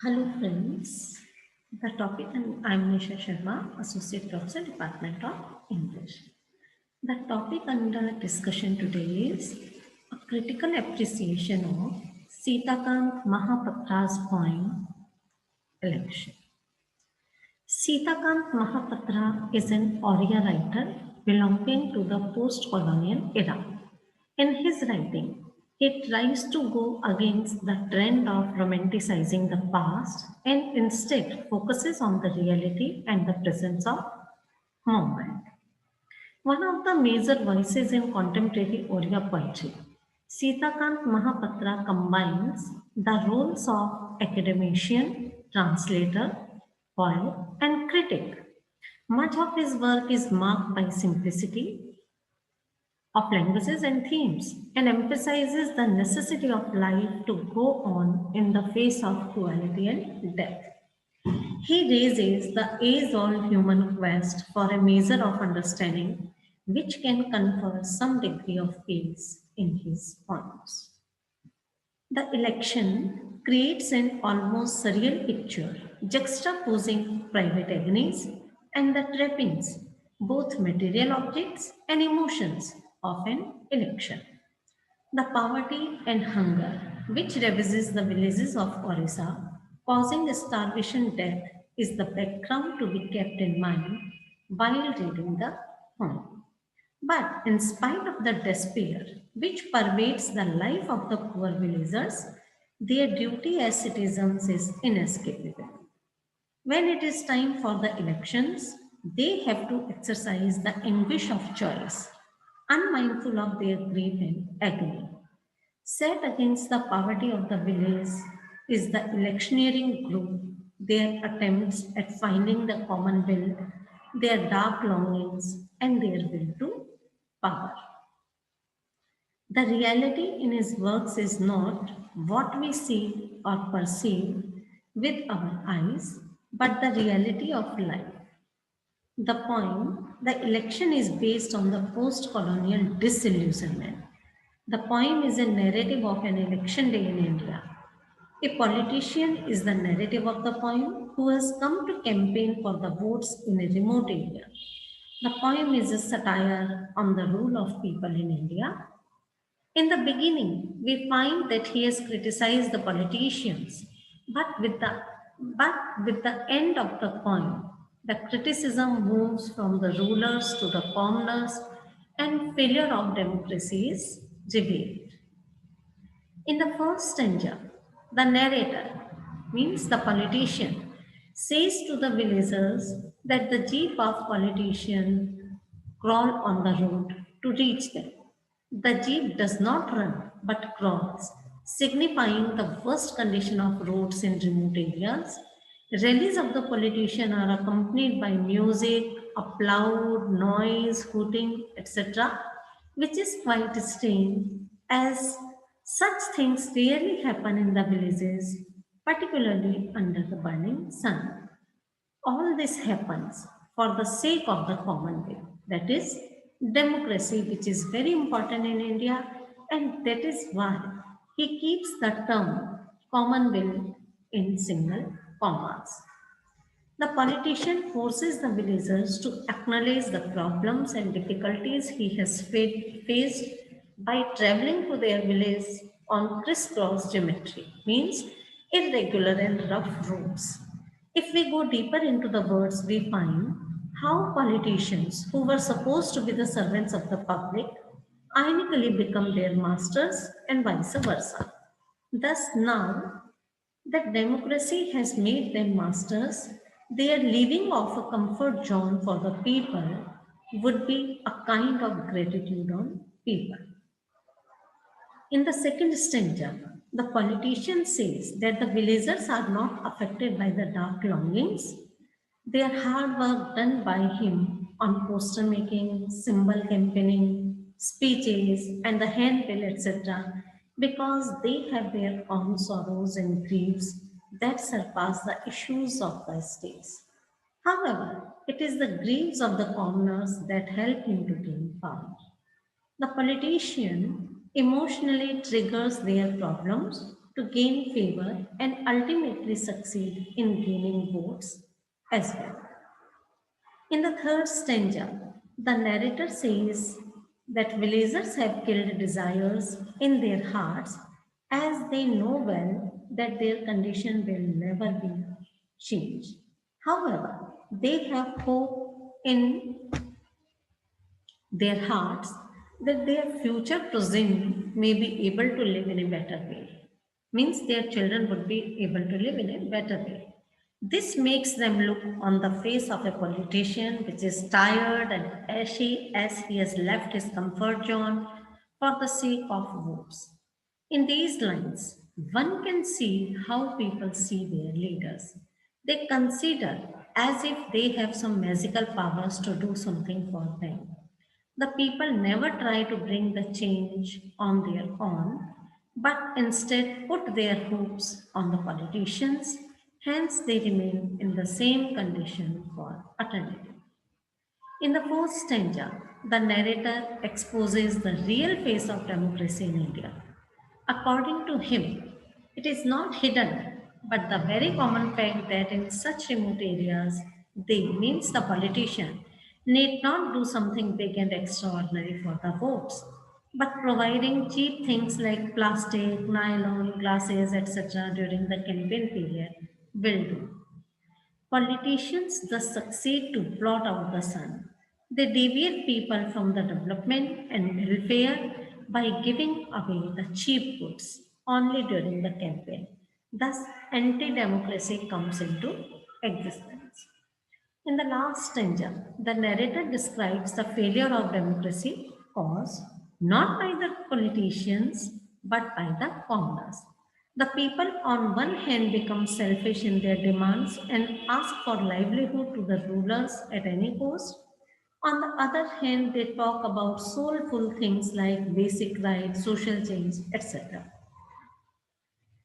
Hello friends, the topic and I'm Nisha Sharma, Associate Professor, Department of English. The topic under discussion today is a critical appreciation of Sitakant Mahapatra's poem, Election. Sitakant Mahapatra is an Oriya writer belonging to the post-colonial era. In his writing, he tries to go against the trend of romanticizing the past and instead focuses on the reality and the presence of moment. One of the major voices in contemporary Oriya poetry, Sitakant Mahapatra combines the roles of academician, translator, poet, and critic. Much of his work is marked by simplicity of languages and themes and emphasizes the necessity of life to go on in the face of cruelty and death. He raises the age-old human quest for a measure of understanding which can confer some degree of peace in his poems. The election creates an almost surreal picture, juxtaposing private agonies and the trappings, both material objects and emotions, of an election. The poverty and hunger, which ravages the villages of Orissa, causing starvation death, is the background to be kept in mind while reading the poem. But in spite of the despair which pervades the life of the poor villagers, their duty as citizens is inescapable. When it is time for the elections, they have to exercise the anguish of choice, unmindful of their grief and agony. Set against the poverty of the village is the electioneering group, their attempts at finding the common will, their dark longings, and their will to power. The reality in his works is not what we see or perceive with our eyes, but the reality of life. The poem, The Election, is based on the post colonial disillusionment. The poem is a narrative of an election day in India. A politician is the narrative of the poem who has come to campaign for the votes in a remote area. The poem is a satire on the rule of people in India. In the beginning, we find that he has criticized the politicians, but with the end of the poem, the criticism moves from the rulers to the commoners, and failure of democracy is revealed. In the first stanza, the narrator, means the politician, says to the villagers that the jeep of politician crawl on the road to reach them. The jeep does not run but crawls, signifying the worst condition of roads in remote areas. Rallies of the politician are accompanied by music, applaud, noise, hooting, etc., which is quite strange as such things rarely happen in the villages, particularly under the burning sun. All this happens for the sake of the common will, that is, democracy, which is very important in India, and that is why he keeps the term common will in single commas. The politician forces the villagers to acknowledge the problems and difficulties he has faced by traveling to their village on crisscross geometry, means irregular and rough roads. If we go deeper into the words, we find how politicians who were supposed to be the servants of the public ironically become their masters and vice versa. Thus, now that democracy has made them masters, their leaving of a comfort zone for the people would be a kind of gratitude on people. In the second stanza, the politician says that the villagers are not affected by the dark longings. Their hard work done by him on poster making, symbol campaigning, speeches, and the handbill, etc., because they have their own sorrows and griefs that surpass the issues of the states. However, it is the griefs of the commoners that help him to gain power. The politician emotionally triggers their problems to gain favor and ultimately succeed in gaining votes as well. In the third stanza, the narrator says that villagers have killed desires in their hearts as they know well that their condition will never be changed. However, they have hope in their hearts that their future progeny may be able to live in a better way. Means their children would be able to live in a better way. This makes them look on the face of a politician which is tired and ashy as he has left his comfort zone for the sake of votes. In these lines, one can see how people see their leaders. They consider as if they have some magical powers to do something for them. The people never try to bring the change on their own, but instead put their hopes on the politicians, hence, they remain in the same condition for eternity. In the fourth stanza, the narrator exposes the real face of democracy in India. According to him, it is not hidden, but the very common fact that in such remote areas, they, means the politician, need not do something big and extraordinary for the votes, but providing cheap things like plastic, nylon, glasses, etc. during the campaign period will do. Politicians thus succeed to blot out the sun. They deviate people from the development and welfare by giving away the cheap goods only during the campaign. Thus, anti democracy comes into existence. In the last stanza, the narrator describes the failure of democracy caused not by the politicians but by the commoners. The people, on one hand, become selfish in their demands and ask for livelihood to the rulers at any cost. On the other hand, they talk about soulful things like basic rights, social change, etc.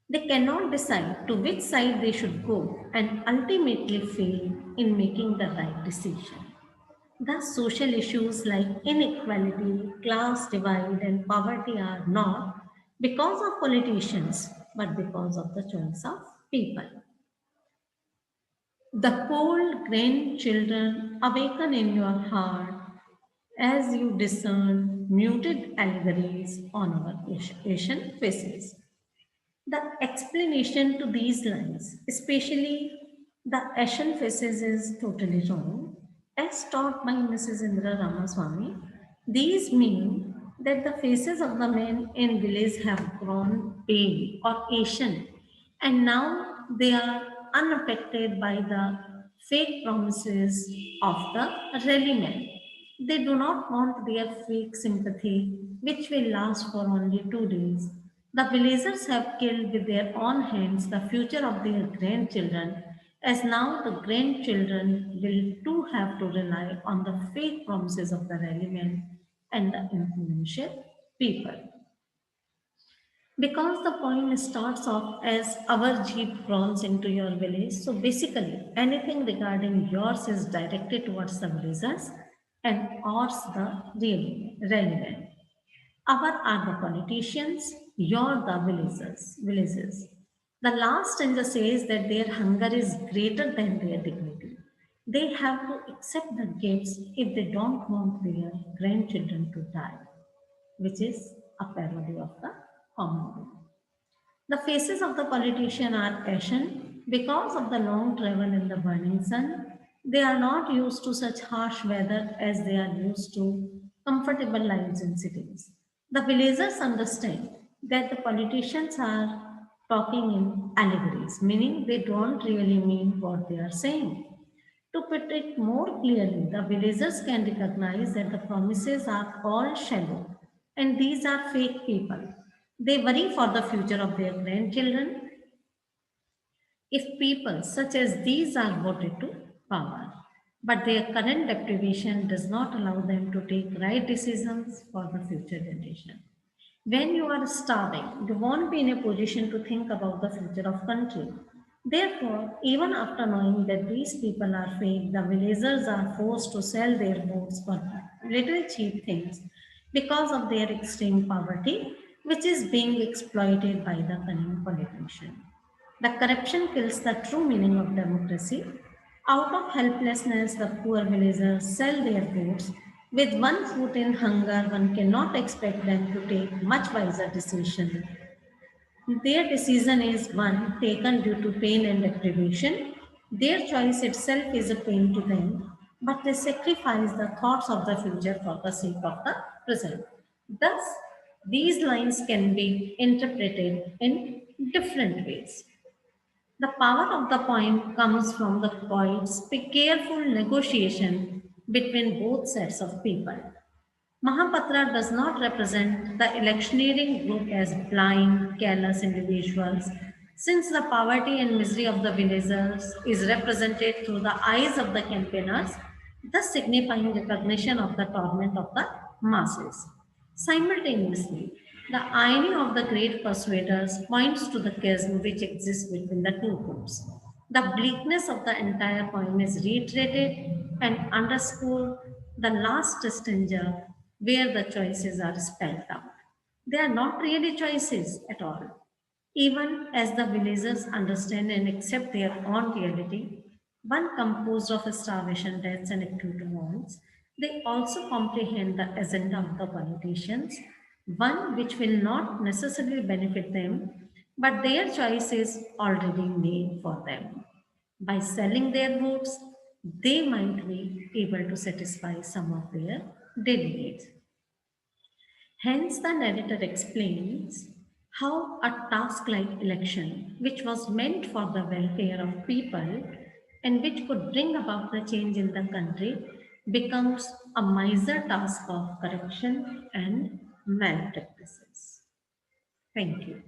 They cannot decide to which side they should go and ultimately fail in making the right decision. Thus, social issues like inequality, class divide, and poverty are not because of politicians, but because of the choice of people. The cold grandchildren awaken in your heart as you discern muted allegories on our Asian faces. The explanation to these lines, especially the Asian faces, is totally wrong. As taught by Mrs. Indra Ramaswamy, these mean that the faces of the men in village have grown pale or Asian, and now they are unaffected by the fake promises of the rally men. They do not want their fake sympathy, which will last for only 2 days. The villagers have killed with their own hands the future of their grandchildren, as now the grandchildren will too have to rely on the fake promises of the rallymen and the influential people. Because the poem starts off as our jeep crawls into your village, so basically anything regarding yours is directed towards the villagers and ours the really relevant. Our are the politicians, your the villagers. Villagers. The last stanza says that their hunger is greater than their dignity. They have to accept the gifts if they don't want their grandchildren to die, which is a parody of the common good. The faces of the politician are ashen because of the long travel in the burning sun. They are not used to such harsh weather as they are used to comfortable lives in cities. The villagers understand that the politicians are talking in allegories, meaning they don't really mean what they are saying. To put it more clearly, the villagers can recognize that the promises are all shallow and these are fake people. They worry for the future of their grandchildren if people such as these are voted to power. But their current deprivation does not allow them to take right decisions for the future generation. When you are starving, you won't be in a position to think about the future of country. Therefore, even after knowing that these people are fake, the villagers are forced to sell their votes for little cheap things because of their extreme poverty. which is being exploited by the cunning politician. The corruption kills the true meaning of democracy. Out of helplessness, the poor villagers sell their votes. With one foot in hunger, one cannot expect them to take much wiser decisions. Their decision is one taken due to pain and deprivation. Their choice itself is a pain to them, but they sacrifice the thoughts of the future for the sake of the present. Thus, these lines can be interpreted in different ways. The power of the poem comes from the poet's careful negotiation between both sets of people. Mahapatra does not represent the electioneering group as blind, careless individuals, since the poverty and misery of the villagers is represented through the eyes of the campaigners, thus signifying recognition of the torment of the masses. Simultaneously, the irony of the great persuaders points to the chasm which exists between the two groups. The bleakness of the entire poem is reiterated and underscored the last stanza where the choices are spelled out. They are not really choices at all. Even as the villagers understand and accept their own reality, one composed of starvation, deaths, and acute wants, they also comprehend the agenda of the politicians, one which will not necessarily benefit them, but their choice is already made for them. By selling their votes, they might be able to satisfy some of their daily needs. Hence, the narrator explains how a task like election, which was meant for the welfare of people and which could bring about the change in the country, becomes a miser task of corruption and malpractices. Thank you.